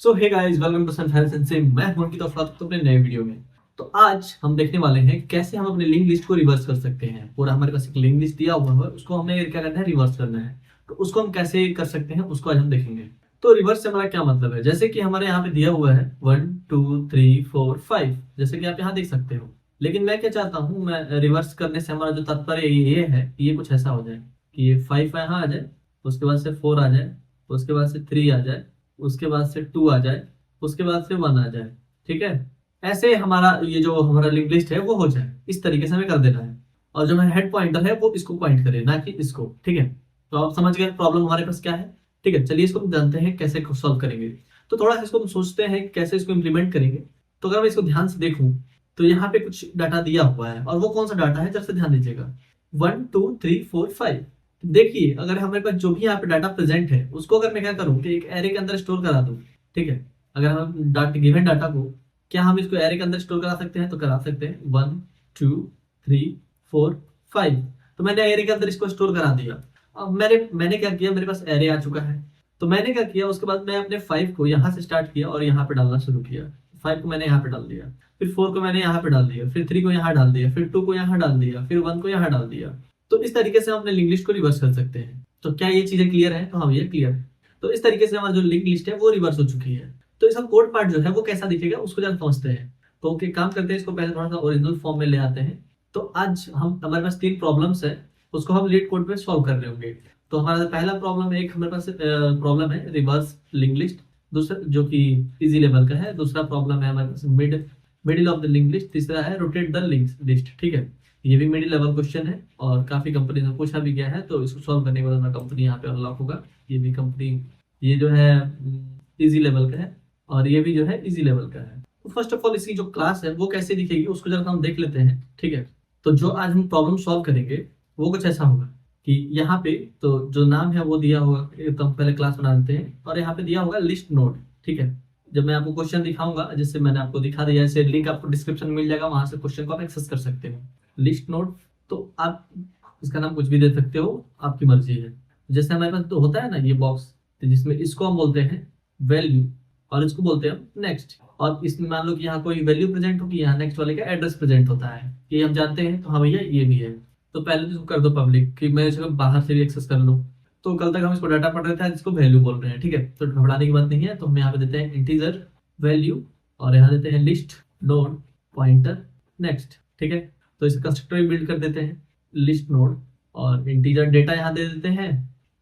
So hey guys, welcome to Sunfire Sensei. मैं हूं की तरफ अपने नए वीडियो में। तो आज हम देखने वाले हैं कैसे हम अपने लिंक लिस्ट को रिवर्स कर सकते हैं। पूरा हमारे पास एक लिंक लिस्ट दिया हुआ है, उसको हमें क्या करना है, रिवर्स करना है। तो उसको हम कैसे कर सकते हैं, उसको आज हम देखेंगे। तो रिवर्स से हमारा क्या मतलब है, जैसे कि हमारे यहाँ पे दिया हुआ है 1 2 3 4 5, जैसे कि आप यहाँ देख सकते हो। लेकिन मैं क्या चाहता हूँ, मैं रिवर्स करने से हमारा जो तात्पर्य ये है कि ये कुछ ऐसा हो जाए कि ये 5 यहाँ आ जाए, उसके बाद से 4 आ जाए, उसके बाद से 3 आ जाए, उसके बाद से 2 आ जाए, उसके बाद से 1 आ जाए। ठीक है, ऐसे हमारा ये जो हमारा लिंक लिस्ट है वो हो जाए। इस तरीके से हमें कर देना है। और जो हमारा हेड पॉइंटर है वो इसको पॉइंट करे, ना कि इसको। ठीक है, तो आप समझ गए प्रॉब्लम हमारे पास क्या है। ठीक है, चलिए इसको हम जानते हैं कैसे सॉल्व करेंगे। तो थोड़ा सा इसको हम सोचते हैं कि कैसे इसको इम्प्लीमेंट करेंगे। तो अगर मैं इसको ध्यान से देखूं तो यहाँ पे कुछ डाटा दिया हुआ है, और वो कौन सा डाटा है, जरा से ध्यान दीजिएगा। 1 2 3 4 5। देखिए, अगर हमारे पास जो भी यहाँ पे डाटा प्रेजेंट है उसको अगर मैं क्या करूँ कि एक एरे के अंदर स्टोर करा दूं। ठीक है, अगर हम डाटा गिवन डाटा को, क्या हम इसको एरे के अंदर स्टोर करा सकते हैं, तो करा सकते हैं। 1 2 3 4 5। तो मैंने एरे के अंदर इसको स्टोर करा दिया। अब मैंने क्या किया, मेरे पास एरे आ चुका है। तो मैंने क्या किया, उसके बाद मैं अपने 5 को यहाँ से स्टार्ट किया और यहाँ पे डालना शुरू किया। 5 को मैंने यहाँ पे डाल दिया, फिर 4 को मैंने यहाँ पे डाल दिया, फिर 3 को यहाँ डाल दिया, फिर 2 को यहाँ डाल दिया, फिर 1 को यहाँ डाल दिया। तो इस तरीके से हम अपने लिंक लिस्ट को रिवर्स कर सकते हैं। तो क्या ये चीजें क्लियर है? तो हाँ, ये क्लियर है। तो इस तरीके से हमारा जो लिंक लिस्ट है वो रिवर्स हो चुकी है। तो इसका कोड पार्ट जो है वो कैसा दिखेगा उसको जरा समझते हैं। तो ओके, काम करते हैं, इसको पहले थोड़ा सा ओरिजिनल फॉर्म में ले आते हैं। तो आज हम हमारे पास 3 प्रॉब्लम्स है, उसको हम लीड कोड पे सॉल्व कर रहे होंगे। तो हमारा पहला प्रॉब्लम है, एक हमारे पास प्रॉब्लम है रिवर्स लिंक लिस्ट, दूसरा जो कि इजी लेवल का है। दूसरा प्रॉब्लम है हमारे पास middle of the link list. तीसरा है रोटेट द लिंक लिस्ट। ठीक है, ये भी मिडिल लेवल क्वेश्चन है और काफी कंपनी में पूछा भी गया है। तो इसको सॉल्व करने के बाद हमारा कंपनी यहाँ पे अनलॉक होगा। ये भी कंपनी, ये जो है इजी लेवल का है और ये भी जो है इजी लेवल का है। तो फर्स्ट ऑफ ऑल इसकी जो क्लास है वो कैसे दिखेगी उसको जरा हम देख लेते हैं। ठीक है, तो जो आज हम प्रॉब्लम सॉल्व करेंगे वो कुछ ऐसा होगा कि यहाँ पे तो जो नाम है वो दिया होगा, तो हम पहले क्लास बना देते हैं और यहाँ पे दिया होगा लिस्ट नोड। ठीक है, जब मैं आपको क्वेश्चन दिखाऊंगा, जैसे मैंने आपको दिखा दिया, जैसे लिंक आपको डिस्क्रिप्शन में मिल जाएगा, वहां से क्वेश्चन को आप एक्सेस कर सकते हो। लिस्ट नोड, तो आप इसका नाम कुछ भी दे सकते हो, आपकी मर्जी है। जैसे हमारे पास तो होता है ना ये बॉक्स, जिसमें इसको हम बोलते हैं वैल्यू और इसको बोलते हैं नेक्स्ट। और इसमें मान लो कि यहाँ कोई वैल्यू प्रेजेंट होगी, यहाँ नेक्स्ट वाले का एड्रेस प्रेजेंट होता है, ये हम जानते हैं। तो हाँ भैया, ये भी है। तो पहले तो इसको कर दो पब्लिक कि मैं इसको बाहर से भी एक्सेस कर लूँ। तो कल तक हम इसको डाटा पढ़ रहे थे, जिसको वैल्यू बोल रहे हैं। ठीक है, तो घबराने की बात नहीं है। तो हम यहाँ पे देते हैं इंटीजर वैल्यू और यहाँ देते हैं लिस्ट नोड पॉइंटर नेक्स्ट। ठीक है, तो इसे कंस्ट्रक्टर भी बिल्ड कर देते हैं, लिस्ट नोड और इंटीजर डेटा यहाँ दे देते हैं,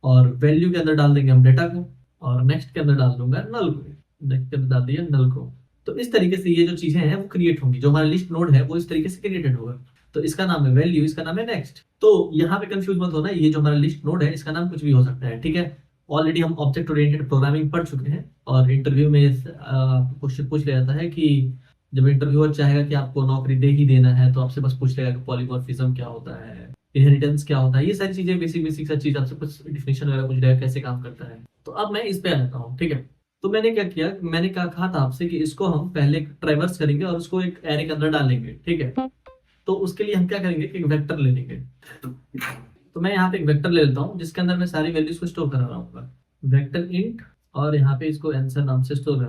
और वैल्यू के अंदर डाल देंगे हम डेटा को, और नेक्स्ट के अंदर डाल दूंगा नल को, नेक्स्ट के अंदर डाल दिया नल को। तो इस तरीके से ये जो चीजें हैं वो क्रिएट होंगी। जो हमारा लिस्ट नोड है वो इस तरीके से क्रिएटेड होगा। तो इसका नाम है वैल्यू, इसका नाम है नेक्स्ट। तो यहाँ पे कंफ्यूज मत होना, ये जो हमारा लिस्ट नोड है इसका नाम कुछ भी हो सकता है। ठीक है, ऑलरेडी हम ऑब्जेक्ट ओरिएंटेड प्रोग्रामिंग पढ़ चुके हैं और इंटरव्यू में क्वेश्चन पूछ लिया जाता है कि जब इंटरव्यूअर चाहेगा कि आपको नौकरी दे ही देना है तो आपसे बस पूछ लेगा कि पॉलीमॉर्फिज्म क्या होता है, इनहेरिटेंस क्या होता है, ये सारी चीजें बेसिक बेसिक सा चीज आपसे कुछ डिफिनेशन वगैरह पूछ लेगा, कैसे काम करता है। तो अब मैं इस पे आता हूँ। ठीक है, तो मैंने क्या किया, मैंने क्या कहा था आपसे कि इसको हम पहले ट्रैवर्स करेंगे और उसको एक एरे के अंदर डालेंगे। ठीक है, तो उसके लिए हम क्या करेंगे कि एक वेक्टर ले लेंगे। तो मैं यहाँ पे एक वेक्टर ले लेता हूँ जिसके अंदर मैं सारी वैल्यूज को स्टोर करा रहा हूँ, वेक्टर इंट, और यहाँ पे इसको आंसर नाम से स्टोर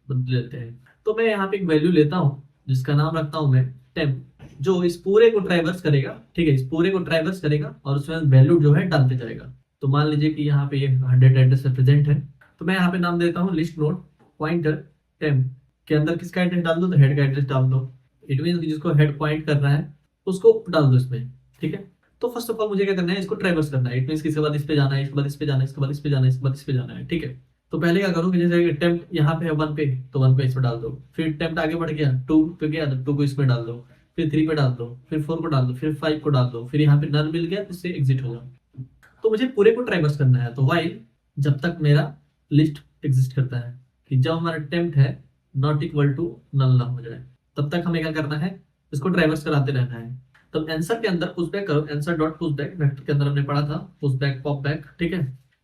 बदल लेते हैं। तो मैं यहाँ पे एक वैल्यू लेता हूँ जिसका नाम रखता हूँ मैं टेम्प, जो इस पूरे को ट्रैवर्स करेगा। ठीक है, इस पूरे को ट्रैवर्स करेगा और उसमें वैल्यू जो है डालते जाएगा। तो मान लीजिए कि यहाँ पे ये 100 एड्रेस प्रेजेंट है, तो मैं यहाँ पे नाम देता हूँ लिस्ट नोड पॉइंटर टेम्प। के अंदर किसका एड्रेस डाल दो, तो हेड का एड्रेस डाल दो। इट मीन जिसको हेड पॉइंट कर रहा है उसको डाल दो इसमें। ठीक है, तो फर्स्ट ऑफ ऑल मुझे क्या करना है, इसको ट्रैवर्स करना है। इट मीन इसके बाद इस पे जाना है, इसके बाद इस पे जाना है, इसके बाद इस पे जाना है, इसके बाद इस पे जाना है। ठीक है, तो पहले क्या करूँ कि जैसे टेम्प यहाँ पे है 1 पे, तो 1 पे इस पे डाल दो। फिर टेम्प आगे बढ़ गया 2 पे गया, तो 2 को इसमें डाल दो। फिर 3 पे डाल दो, फिर 4 को डाल दो, फिर 5 को डाल दो, फिर यहाँ पे नल मिल गया, इससे एग्जिट हो जाओ। तो मुझे पूरे को ट्रैवर्स करना है। तो वाइल जब तक मेरा लिस्ट एग्जिस्ट करता है, कि जब हमारा टेम्प है नॉट इक्वल टू नल ना हो जाए, तब तक हमें क्या करना है, इसको ट्रैवर्स कराते रहना है। तब आंसर के अंदर पुश बैक करो, answer dot push back, vector के अंदर हमने पढ़ा था पुश बैक पॉप बैक। ठीक है,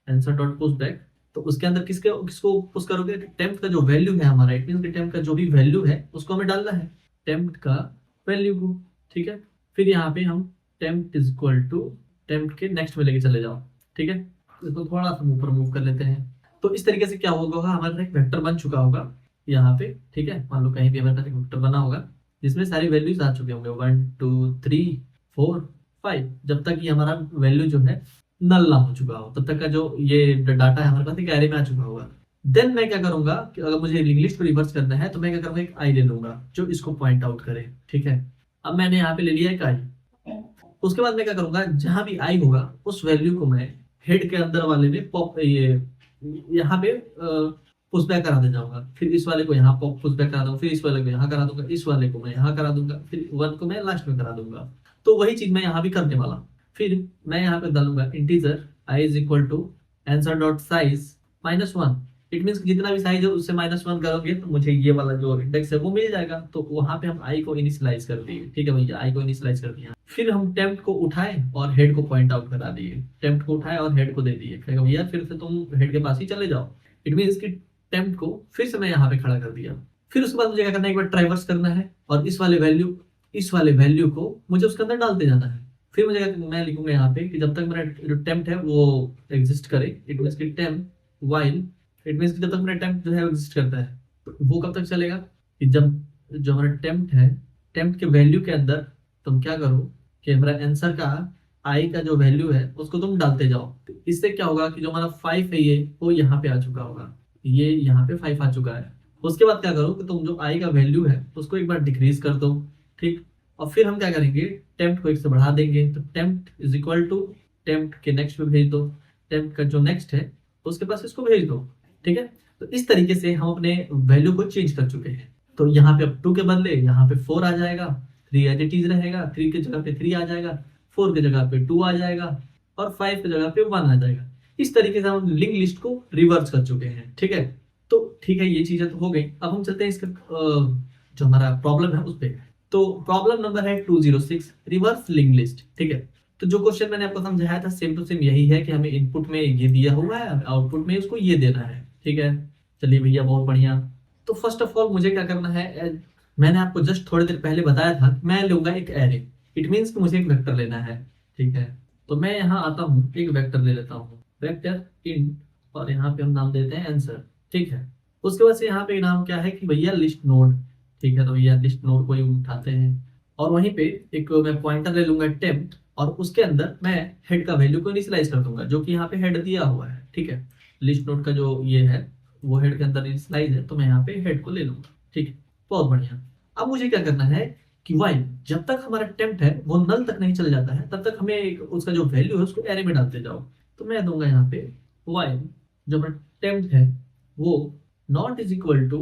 आंसर डॉट पुश बैक, तो उसके अंदर किसको पुश करोगे, टेम्प का जो वैल्यू है हमारा, इट मींस कि टेम्प का जो भी वैल्यू है उसको हमें डालना है, टेम्प का वैल्यू को। ठीक है, फिर यहाँ पे हम temp is equal to temp के नेक्स्ट में लेके चले जाओ। ठीक है, इसको थोड़ा सा ऊपर मूव कर लेते हैं। तो इस तरीके से क्या होगा, हमारा एक वेक्टर बन चुका होगा यहाँ पे, ठीक है। मान लो कहीं भी हमारे पास एक वेक्टर बना होगा जिसमें सारी वैल्यूज आ चुके होंगे 1 2 3 4 5, जब तक ये हमारा वैल्यू जो है नल ना हो चुका हो, तब तक का जो ये डाटा है हमारे पास एक एरे में आ चुका होगा। देन मैं क्या करूंगा कि अगर मुझे लिंक लिस्ट को रिवर्स करना है तो मैं क्या करूंगा, एक आई ले लूंगा जो इसको पॉइंट आउट करे, ठीक है। अब मैंने यहाँ पे ले लिया एक आई। उसके बाद मैं क्या करूंगा, जहां भी आई होगा उस वैल्यू को मैं हेड के अंदर वाले में पॉप ये यहाँ पे पुश बैक करा दे जाऊंगा, फिर इस वाले को यहाँ पॉप पुश बैक करा दूंगा, फिर इस वाले को यहाँ करा दूंगा, इस वाले को मैं यहाँ करा दूंगा, फिर वन को मैं लास्ट में करा दूंगा। तो वही चीज मैं यहाँ भी करने वाला हूँ। फिर मैं यहाँ पे डालूंगा integer i is equal to answer dot size -1। It means जितना भी साइज है उससे -1 करोगे तो मुझे ये वाला जो इंडेक्स है वो मिल जाएगा। तो वहां पे हम आई को इनिशियलाइज कर दिए, ठीक है भैया, आई को इनिशियलाइज कर दिया। फिर हम टेम्प को उठाए और हेड को पॉइंट आउट करा दिए, टेम्प को उठाए और हेड को दे दिए, कहेगा भैया फिर से तुम हेड के पास ही चले जाओ। इट मीन्स कि टेम्प को फिर से मैं यहाँ पे खड़ा कर दिया। फिर उसके बाद मुझे क्या करना है, एक बार ट्राइवर्स करना है और इस वाले वैल्यू को मुझे उसके अंदर डालते जाना है। फिर मुझे मैं लिखूंगा यहाँ पे कि जब तक मेरा जो टेम्प है वो एग्जिस्ट करे, इट मीन्स कि टेम्प वाइल, इट मीन्स कि जब तक मेरा टेम्प जो है एग्जिस्ट करता है, तो वो कब तक चलेगा कि जब जो हमारा टेम्प है, टेम्प के वैल्यू के अंदर तुम क्या करो कि हमारा आंसर का आई का जो वैल्यू है उसको तुम डालते जाओ। तो इससे क्या होगा कि जो हमारा 5 है ये वो यहाँ पे आ चुका होगा, ये यहाँ पे 5 आ चुका है। उसके बाद क्या करो कि तुम जो आई का वैल्यू है उसको एक बार डिक्रीज कर दो, ठीक। और फिर हम क्या करेंगे, टेम्प को एक से बढ़ा देंगे, तो temp is equal to temp के नेक्स्ट पे भेज दो, टेम्प का जो नेक्स्ट है उसके पास इसको भेज दो, ठीक है। तो इस तरीके से हम अपने वैल्यू को चेंज कर चुके हैं। तो यहाँ पे अब 2 के बदले यहाँ पे 4 आ जाएगा, 3 एज इट इज रहेगा, 3 की जगह पे 3 आ जाएगा, 4 की जगह पे 2 आ जाएगा और 5 की जगह पे 1 आ जाएगा। इस तरीके से हम लिंक लिस्ट को रिवर्स कर चुके हैं, ठीक है। तो ठीक है, ये चीजें तो हो गई। अब हम चलते हैं इसका जो हमारा प्रॉब्लम है उस पे। तो प्रॉब्लम नंबर है 206 रिवर्स लिंक लिस्ट, ठीक है। तो जो क्वेश्चन मैंने आपको समझाया था सेम टू सेम यही है कि हमें इनपुट में ये दिया हुआ है, आउटपुट में उसको ये देना है, ठीक है। चलिए भैया बहुत बढ़िया। तो फर्स्ट ऑफ ऑल मुझे क्या करना है, मैंने आपको जस्ट थोड़ी देर पहले बताया था मैं लूंगा एक एरे, इट मीन्स कि मुझे एक वेक्टर लेना है, ठीक है। तो मैं यहाँ आता हूँ, एक वेक्टर ले लेता हूँ, वेक्टर इन, और यहाँ पे हम नाम देते हैं आंसर, ठीक है। उसके बाद से यहाँ पे नाम क्या है कि भैया लिस्ट नोड, ठीक है। तो भैया लिस्ट नोड को ही उठाते हैं और वहीं पे एक मैं पॉइंटर ले लूंगा टेम्प, और उसके अंदर मैं हेड का वैल्यू को इनिशियलाइज कर दूंगा जो कि यहाँ पे हेड दिया हुआ है, ठीक है। लिस्ट नोड का जो ये है वो हेड के अंदर इनिशियलाइज है, तो मैं यहाँ पे हेड को ले लूंगा, ठीक है। बहुत बढ़िया। अब मुझे क्या करना है कि वाइल जब तक हमारा टेम्प है वो नल तक नहीं चल जाता है तब तक हमें उसका जो वैल्यू है उसको एरे में डालते जाओ। तो मैं दूंगा यहाँ पे वाइल जो हमारा टेम्प है वो not is equal to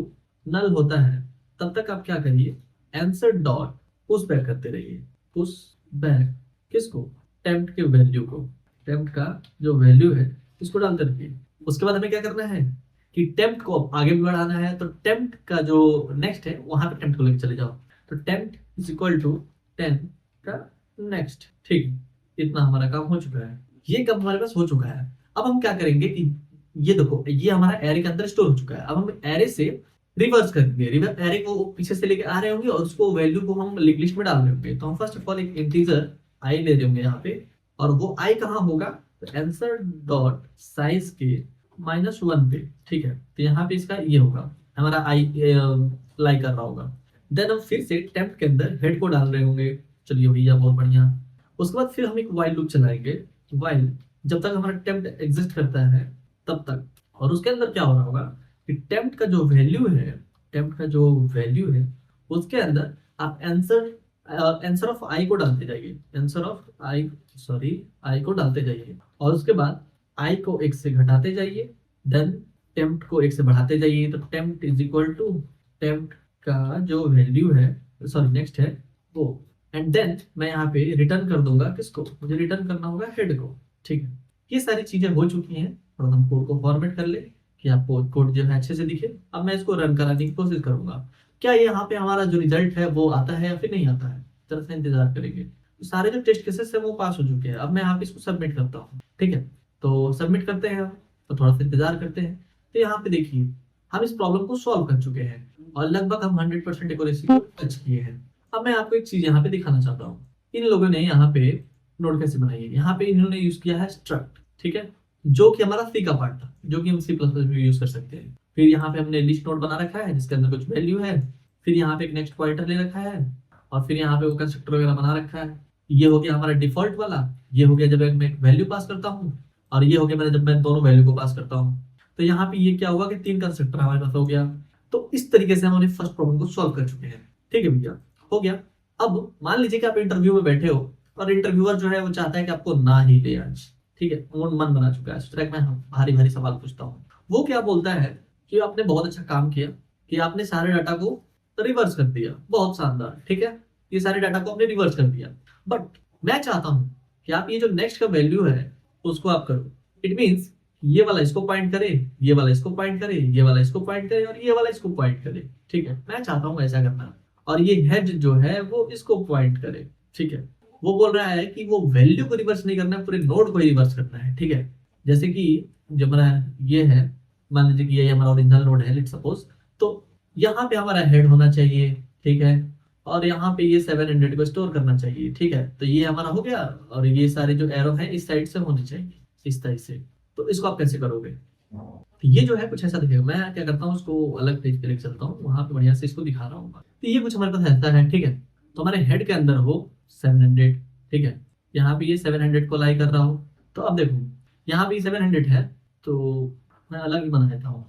null होता है, तब तक आप क्या करिए, आंसर डॉट पुश बैक करते रहिए, पुश बैक किसको, टेम्प के वैल्यू को, टेम्प का जो वैल्यू है इसको डालते रहिए। उसके बाद हमें क्या करना है कि टेम्प को आगे भी बढ़ाना है, तो टेम्प का जो नेक्स्ट है वहां पे टेम्प को लेकर चले जाओ। तो temp is equal to temp का नेक्स्ट, ठीक। इतना हमारा काम हो चुका है, ये काम हमारे पास हो चुका है। अब हम क्या करेंगे कि ये देखो ये हमारा एरे के अंदर स्टोर हो चुका है। अब हम एरे से रिवर्स करेंगे, एरे को पीछे से लेके आ रहे होंगे और उसको वैल्यू को हम लिंक लिस्ट में डाल रहे होंगे। तो हम फर्स्ट ऑफ ऑल एक इंटीजर आई ले रहे होंगे यहाँ पे, और वो आई कहाँ होगा, तो आंसर डॉट साइज के -1 पे, ठीक है। तो यहाँ पे इसका ये होगा हमारा आई लाई कर रहा होगा। देन हम फिर से टेम्प के अंदर हेड को डाल रहे होंगे, चलिए भैया बहुत बढ़िया। उसके बाद फिर हम एक वाइल लूप चलाएंगे, वाइल जब तक हमारा टेम्प एग्जिस्ट करता है तब तक। और उसके अंदर क्या हो रहा होगा कि टेम्प का जो वैल्यू है, टेम्प का जो वैल्यू है उसके अंदर आप आंसर ऑफ आई को डालते जाइए, answer of I sorry I को डालते जाइए, और उसके बाद आई को 1 से घटाते जाइए, देन टेम्प को 1 से बढ़ाते जाइए। तो temp is equal to temp का जो वैल्यू है, सॉरी नेक्स्ट है वो, एंड देन मैं यहाँ पे रिटर्न कर दूंगा किसको, मुझे रिटर्न करना होगा हेड को, ठीक है। ये सारी चीजें हो चुकी हैं और हम कोड को फॉर्मेट कर ले कि आपको कोड जो है अच्छे से दिखे। अब मैं इसको रन कराने की कोशिश करूंगा, क्या यहाँ पे हमारा जो रिजल्ट है वो आता है या फिर नहीं आता है, तरह से इंतजार करेंगे। तो सारे जो टेस्ट केसेस है वो पास हो चुके हैं। अब मैं यहाँ पे इसको सबमिट करता हूँ, ठीक है। तो सबमिट करते हैं, तो थोड़ा सा इंतजार करते हैं। तो यहाँ पे देखिए हम इस प्रॉब्लम को सॉल्व कर चुके हैं और लगभग हम 100% एक्यूरेसी को टच किए हैं। अब मैं आपको एक चीज यहाँ पे दिखाना चाहता हूँ, इन लोगों ने यहाँ पे नोड कैसे बनाई है। यहाँ पे इन्होंने यूज किया है स्ट्रक्ट, ठीक है। जो कि हमारा सी का पार्ट था, जो कि हम सी प्लस प्लस में यूज कर सकते हैं। फिर यहाँ पे हमने लिस्ट नोड बना रखा है जिसके अंदर कुछ वैल्यू है। फिर यहाँ पे एक नेक्स्ट पॉइंटर ले रखा है, और फिर यहाँ पे वो कंस्ट्रक्टर वगैरह बना रखा है। ये हो गया हमारा डिफॉल्ट वाला। ये हो गया जब मैं एक वैल्यू पास करता हूँ, और ये हो गया मैंने जब मैं दोनों वैल्यू को पास करता हूँ। तो यहाँ पे ये क्या होगा कि 3 कंस्ट्रक्टर हमारे पास हो गया। तो इस तरीके से हम अपने फर्स्ट प्रॉब्लम को सॉल्व कर चुके हैं। ठीक है भैया, हो गया। अब मान लीजिए कि आप इंटरव्यू में बैठे हो, और इंटरव्यूअर जो है वो चाहता है कि आपको ना ही ले आज। ठीक है, वो मन बना चुका है, सोच रहा है कि मैं भारी भारी सवाल पूछता हूँ। वो क्या बोलता है कि आपने बहुत अच्छा काम किया, कि आपने सारे डाटा को रिवर्स कर दिया, बहुत शानदार। ठीक है, ये सारे डाटा को आपने रिवर्स कर दिया, बट मैं चाहता हूं कि आप ये जो नेक्स्ट का वैल्यू है उसको आप करो। इट मींस ये वाला इसको पॉइंट करे, ये वाला इसको पॉइंट करे, ये वाला इसको पॉइंट करे, और ये वाला इसको पॉइंट करे। ठीक है, मैं चाहता हूं ऐसा करना, और ये हेड जो है वो इसको पॉइंट करे। ठीक है, वो बोल रहा है कि वो वैल्यू को रिवर्स नहीं करना है, पूरे नोड को ही रिवर्स करना है। ठीक है, जैसे कि जब हमारा ये है, मान लीजिए कि ये हमारा ओरिजिनल नोड है, लेट्स सपोज। तो यहाँ पे हमारा हेड होना चाहिए। ठीक है, और यहाँ पे ये 700 को स्टोर करना चाहिए। ठीक है, तो ये हमारा हो गया, और ये सारे जो एरो है इस साइड से होने चाहिए, इस तरह से। तो इसको आप कैसे करोगे? तो ये जो है कुछ ऐसा दिखेगा। मैं क्या करता हूँ, उसको अलग पेज पे लेकर चलता हूँ, वहां पे बढ़िया से इसको दिखा रहा हूँ। तो ये कुछ हमारे पास ऐसा है। ठीक है, तो हमारे हेड के अंदर हो 700। ठीक है, यहाँ पे ये 700 को लाई कर रहा हो। तो अब देखो, यहाँ पे 700 है, तो मैं अलग ही बना देता हूँ।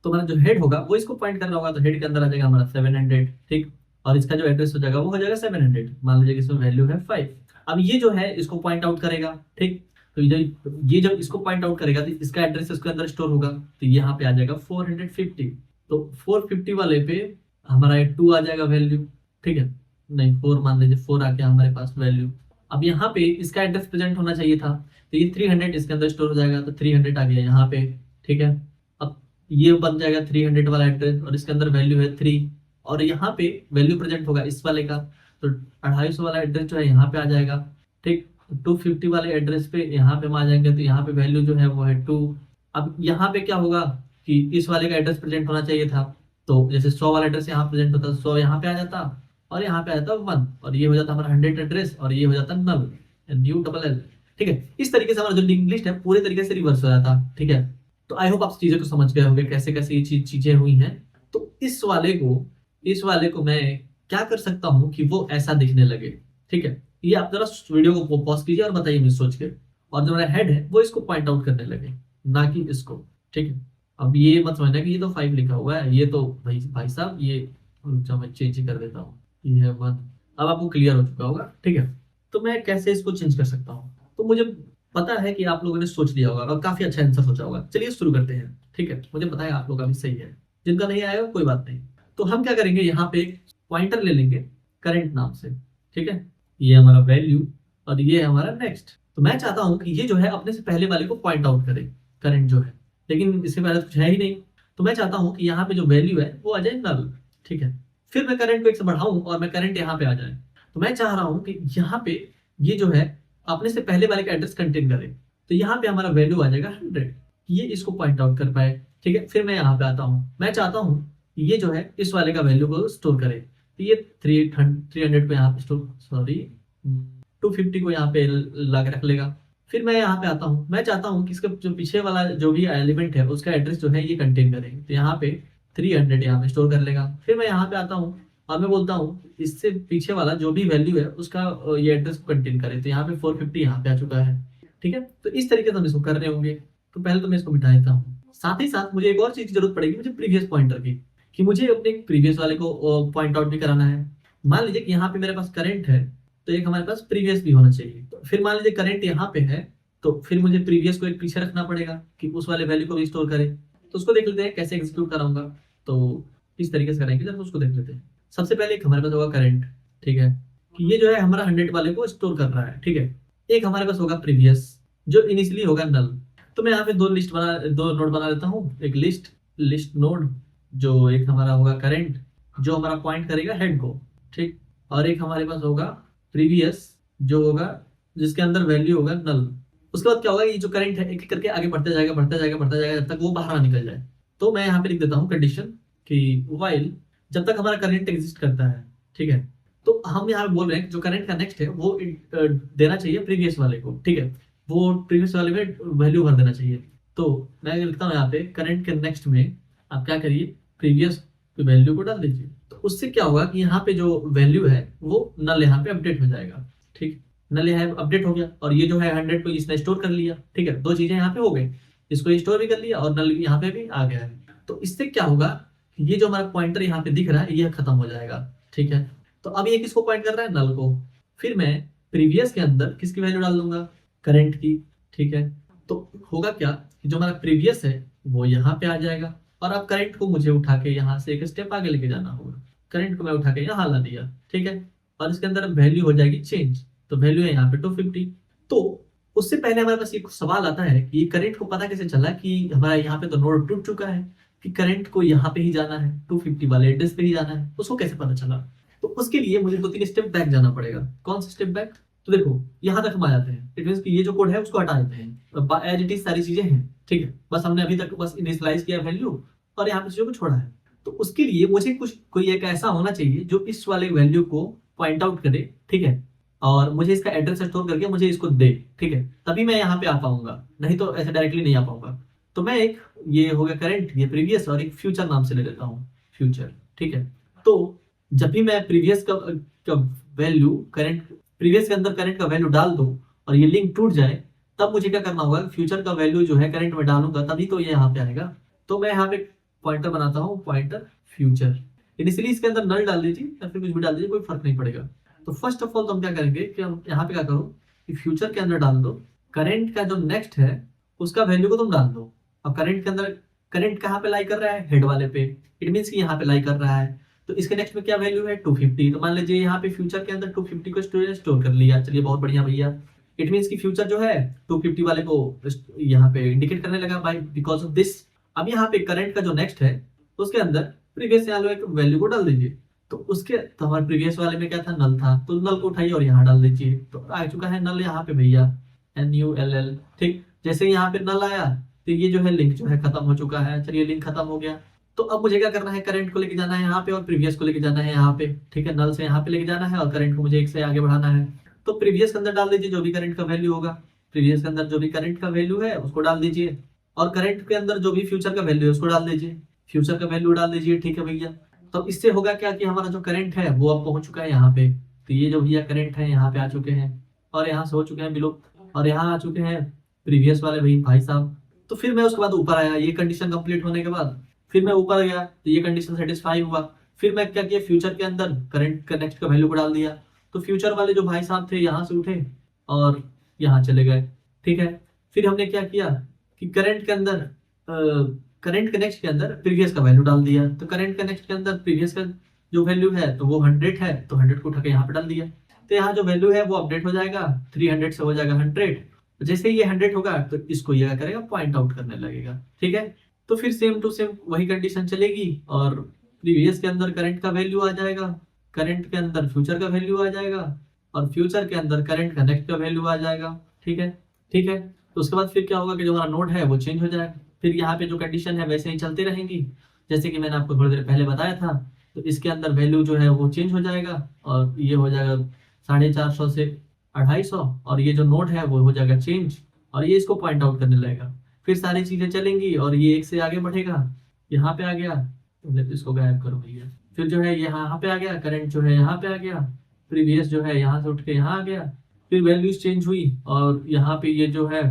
तो हमारा जो हेड होगा वो इसको पॉइंट कर रहा होगा, तो हेड के अंदर आ जाएगा हमारा 700। ठीक, और इसका जो एड्रेस हो जाएगा वो हो जाएगा 700। मान लीजिए कि इसमें वैल्यू है 5। अब ये जो है इसको पॉइंट आउट करेगा। ठीक, तो ये जब इसको पॉइंट आउट करेगा तो इसका एड्रेस इसके अंदर स्टोर होगा, तो यहाँ पे आ जाएगा 450। तो 450 वाले पे हमारा 2 आ जाएगा वैल्यू। ठीक है, नहीं 4, मान लीजिए 4 आ गया हमारे पास वैल्यू। अब यहाँ पे इसका एड्रेस प्रेजेंट होना चाहिए था, तो ये 300 इसके अंदर स्टोर हो जाएगा, तो 300 आ गया यहाँ पे। ठीक है, अब ये बन जाएगा 300 वाला एड्रेस, और इसके अंदर वैल्यू है 3, और यहाँ पे वैल्यू प्रेजेंट होगा इस वाले का, तो 250 वाला एड्रेस जो है यहाँ पे आ जाएगा। ठीक, 250 वाले एड्रेस पे यहाँ पे हम आ जाएंगे, तो यहाँ पे वैल्यू जो है वो है 2। अब यहाँ पे क्या होगा कि इस वाले का एड्रेस प्रेजेंट होना चाहिए था, तो जैसे 100 वाला एड्रेस यहाँ प्रेजेंट होता, 100 यहाँ पे आ जाता, और यहाँ पे आ जाता 1, और ये हो जाता हमारा 100 एड्रेस, और ये हो जाता नल, NULL। ठीक है, इस तरीके से हमारा जो लिंक लिस्ट है पूरे तरीके से रिवर्स हो जाता। ठीक है, तो आई होप आप चीजें को समझ गए होंगे कैसे कैसे ये चीजें हुई हैं। तो इस वाले को मैं क्या कर सकता हूँ कि वो ऐसा दिखने लगे। ठीक है, ये आप जरा वीडियो को पॉज कीजिए और बताइए मुझे सोच के, और जो मेरा हेड है वो इसको पॉइंट आउट करने लगे, ना कि इसको। ठीक है, अब ये मत समझना कि ये तो 5 लिखा हुआ है, ये तो भाई भाई साहब ये, रुक मैं चेंज ही कर देता हूँ, ये है 1। अब आपको क्लियर हो चुका होगा। ठीक है, तो मैं कैसे इसको चेंज कर सकता हूँ? तो मुझे पता है कि आप लोगों ने सोच लिया होगा और काफी अच्छा आंसर सोचा होगा। चलिए शुरू करते हैं। ठीक है, मुझे पता है आप लोगों का भी सही है, जिनका नहीं आएगा कोई बात नहीं। तो हम क्या करेंगे, यहाँ पे एक पॉइंटर ले लेंगे करंट नाम से। ठीक है, ये हमारा वैल्यू, और ये हमारा नेक्स्ट। तो मैं चाहता हूँ कि ये जो है अपने से पहले वाले को पॉइंट आउट करे, करंट जो है, लेकिन इससे पहले कुछ है ही नहीं। तो मैं चाहता हूँ कि यहाँ पे जो वैल्यू है वो आ जाए नल। ठीक है, फिर मैं करंट को एक से बढ़ाऊं और मैं करंट यहाँ पे आ जाए। तो मैं चाह रहा हूँ कि यहाँ पे ये जो है अपने से पहले वाले का एड्रेस कंटेन करे, तो यहाँ पे हमारा वैल्यू आ जाएगा 100, ये इसको पॉइंट आउट कर पाए। ठीक है, फिर मैं यहाँ पे आता हूँ, मैं चाहता हूँ ये जो है इस वाले का वैल्यू को स्टोर करे, तो ये 300 को यहाँ पे स्टोर, सॉरी 250 को यहाँ पे ला के रख लेगा। फिर मैं यहाँ पे आता हूँ, मैं चाहता हूँ कि इसका जो पीछे वाला जो भी एलिमेंट है उसका एड्रेस जो है ये कंटेन करे, तो यहाँ पे 300 यहाँ पे स्टोर कर लेगा। फिर मैं यहाँ पे आता हूँ और मैं बोलता हूँ इससे पीछे वाला जो भी वैल्यू है उसका ये एड्रेस को कंटेन करे, तो यहाँ पे 450 यहाँ पे आ चुका है। ठीक है, तो इस तरीके से हम इसको कर रहे होंगे। तो पहले तो मैं इसको मिटा देता हूँ। साथ ही साथ मुझे एक और चीज की जरूरत पड़ेगी, मुझे प्रीवियस पॉइंटर की, कि मुझे अपने प्रीवियस वाले को पॉइंट आउट भी कराना है। मान लीजिए कि यहाँ पे मेरे पास करंट है, तो एक हमारे पास प्रीवियस भी होना चाहिए। तो फिर मान लीजिए करंट यहाँ पे है, तो फिर मुझे प्रीवियस को एक पीछे रखना पड़ेगा कि उस वाले वैल्यू को भी स्टोर करे। तो उसको देख लेते हैं कैसे एग्जीक्यूट कराऊंगा। तो इस तरीके से करेंगे, जब उसको देख लेते हैं। सबसे पहले एक हमारे पास होगा करंट। ठीक है, कि ये जो है हमारा 100 वाले को स्टोर कर रहा है। ठीक है, एक हमारे पास होगा प्रीवियस जो इनिशियली होगा नल। तो मैं यहाँ पे दो नोड बना लेता हूँ, एक लिस्ट नोड, जो एक हमारा होगा करंट जो हमारा पॉइंट करेगा हेड को। ठीक, और एक हमारे पास होगा प्रीवियस जो होगा जिसके अंदर वैल्यू होगा नल। उसके बाद क्या होगा, ये जो करंट है एक एक करके आगे बढ़ते जाएगा बढ़ता जाएगा बढ़ता जाएगा जब तक वो बाहर ना निकल जाए। तो मैं यहाँ पे लिख देता हूँ कंडीशन कि वाइल जब तक हमारा करंट एग्जिस्ट करता है। ठीक है, तो हम यहाँ पे बोल रहे हैं कि जो करंट का नेक्स्ट है वो देना चाहिए प्रीवियस वाले को। ठीक है, वो प्रीवियस वाले में वैल्यू भर देना चाहिए। तो मैं लिखता हूँ यहाँ पे करंट के नेक्स्ट में आप क्या करिए, प्रीवियस वैल्यू को डाल दीजिए। तो उससे क्या होगा कि यहाँ पे जो वैल्यू है वो नल यहाँ पे अपडेट हो जाएगा। ठीक, नल यहाँ अपडेट हो गया और ये जो है 100 को इसने स्टोर कर लिया। ठीक है, दो चीजें यहाँ पे हो गई, इसको स्टोर भी कर लिया और नल यहाँ पे भी आ गया है। तो इससे क्या होगा, ये जो हमारा पॉइंटर यहाँ पे दिख रहा है ये खत्म हो जाएगा। ठीक है, तो अब ये किसको पॉइंट कर रहा है, नल को। फिर मैं प्रीवियस के अंदर किसकी वैल्यू डाल दूंगा, करंट की। ठीक है, तो होगा क्या कि जो हमारा प्रीवियस है वो यहाँ पे आ जाएगा और अब करंट को मुझे उठा के यहाँ से एक स्टेप आगे लेके जाना होगा। करंट को मैं उठा के यहाँ ला दिया। ठीक है, और इसके अंदर वैल्यू हो जाएगी चेंज, तो वैल्यू है यहाँ पे 250। तो उससे पहले हमारे पास एक सवाल आता है कि करंट को पता कैसे चला कि हमारा यहाँ पे तो नोड टूट चुका है कि करंट को यहाँ पे ही जाना है, 250 वाले एड्रेस पे ही जाना है, उसको कैसे पता चला। तो उसके लिए मुझे 2-3 स्टेप बैक जाना पड़ेगा। कौन सा स्टेप बैक, तो देखो यहाँ तक हम आ जाते हैं। इट मीन कि ये जो कोड है उसको हटा देते हैं, एज इट इज सारी चीजें हैं। ठीक है, बस हमने अभी तक बस इनिशियलाइज किया वैल्यू और यहाँ पे चीजों को छोड़ा है। तो उसके लिए मुझे कुछ कोई एक ऐसा होना चाहिए जो इस वाले वैल्यू को पॉइंट आउट करे। ठीक है, और मुझे इसका एड्रेस स्टोर करके मुझे इसको दे। ठीक है, तभी मैं यहाँ पे आ पाऊंगा, नहीं तो ऐसे डायरेक्टली नहीं आ पाऊंगा। तो मैं एक, ये हो गया करंट, ये प्रीवियस, और एक फ्यूचर नाम से ले लेता हूँ, फ्यूचर। ठीक है, तो जब भी मैं प्रीवियस का वैल्यू करंट, प्रीवियस के अंदर करंट का वैल्यू डाल दूं और ये लिंक टूट जाए, तब मुझे क्या करना होगा, फ्यूचर का वैल्यू जो है करंट में डालूंगा तभी तो ये यहाँ पे आएगा। तो मैं यहाँ पे पॉइंटर बनाता हूँ, पॉइंटर फ्यूचर। इनिशियली इसके अंदर नल डाल दीजिए या फिर कुछ भी डाल दीजिए, कोई फर्क नहीं पड़ेगा। तो फर्स्ट ऑफ ऑल तो हम क्या करेंगे कि हम यहाँ पे क्या करो कि फ्यूचर के अंदर डाल दो करंट का जो नेक्स्ट है उसका वैल्यू को तुम डाल दो। अब करंट के अंदर करंट कहाँ पे लाई कर रहा है, हेड वाले पे, इट मीन्स कि यहाँ पे लाई कर रहा है। तो इसके नेक्स्ट में क्या वैल्यू है, 250। तो मान लीजिए यहाँ पे फ्यूचर के अंदर 250 को स्टोर कर लिया, चलिए बहुत बढ़िया भैया। इट मीन्स कि फ्यूचर जो है 250 वाले को यहाँ पे इंडिकेट करने लगा बाय बिकॉज ऑफ दिस। अब यहाँ पे करंट का जो नेक्स्ट है उसके अंदर प्रीवियस वैल्यू को डाल दीजिए। तो उसके, तो हमारे प्रीवियस वाले में क्या था, नल था, तो नल को उठाइए और यहाँ डाल दीजिए। तो आ चुका है नल यहाँ पे भैया, NULL। ठीक, जैसे यहाँ पे नल आया तो ये जो है लिंक जो है खत्म हो चुका है। चलिए लिंक खत्म हो गया, तो अब मुझे क्या करना है, करंट को लेके जाना है यहाँ पे और प्रीवियस को लेके जाना है यहाँ पे। ठीक है, नल से यहाँ पे लेके जाना है और करंट को मुझे एक से आगे बढ़ाना है। तो प्रीवियस के अंदर डाल दीजिए जो भी करंट का वैल्यू होगा, प्रीवियस के अंदर जो भी करंट का वैल्यू है उसको डाल दीजिए, और करंट के अंदर जो भी फ्यूचर का वैल्यू है उसको डाल दीजिए, फ्यूचर का वैल्यू डाल दीजिए। ठीक है भैया, तो इससे होगा क्या कि हमारा जो करंट है वो अब पहुंच चुका है यहाँ पे। तो ये जो भैया करंट है यहाँ पे आ चुके हैं और यहाँ से हो चुके हैं बिलो, और यहाँ आ चुके हैं प्रीवियस वाले भाई साहब। तो फिर मैं उसके बाद ऊपर आया, ये कंडीशन कंप्लीट होने के बाद फिर मैं ऊपर गया तो ये कंडीशन सेटिस्फाई हुआ। फिर मैं क्या किया, फ्यूचर के अंदर करंट का नेक्स्ट का वैल्यू को डाल दिया। तो फ्यूचर वाले जो भाई साहब थे यहाँ से उठे और यहाँ चले गए। ठीक है, फिर हमने क्या किया कि करंट के अंदर करंट के नेक्स्ट के अंदर प्रीवियस का वैल्यू डाल दिया। तो करंट के नेक्स्ट के अंदर प्रीवियस का जो वैल्यू है तो वो 100 है, तो 100 को उठा के यहाँ पे डाल दिया। तो यहाँ जो वैल्यू है वो अपडेट हो जाएगा, 300 से हो जाएगा 100। जैसे ही ये 100 होगा तो इसको ये क्या करेगा, पॉइंट आउट करने लगेगा। ठीक है, तो फिर सेम टू सेम वही कंडीशन चलेगी और प्रीवियस के अंदर करंट का वैल्यू आ जाएगा, करंट के अंदर फ्यूचर का वैल्यू आ जाएगा और फ्यूचर के अंदर करंट का नेक्स्ट का वैल्यू आ जाएगा। ठीक है, ठीक है, तो उसके बाद फिर क्या होगा कि जो हमारा नोड है वो चेंज हो जाएगा। फिर यहाँ पे जो कंडीशन है वैसे ही चलती रहेंगी जैसे कि मैंने आपको थोड़ी देर पहले बताया था। तो इसके अंदर वैल्यू जो है वो चेंज हो जाएगा और ये हो जाएगा 450 से 250, और ये जो नोड है वो हो जाएगा चेंज और ये इसको पॉइंट आउट करने लगेगा। फिर सारी चीजें चलेंगी और ये एक से आगे बढ़ेगा, यहाँ पे आ गया, तो इसको गायब करो भैया। फिर जो है यहाँ पे आ गया, करंट जो है यहाँ पे आ गया, प्रीवियस जो है यहाँ से उठ के यहाँ आ गया, फिर वैल्यूज चेंज हुई और यहाँ पे ये जो है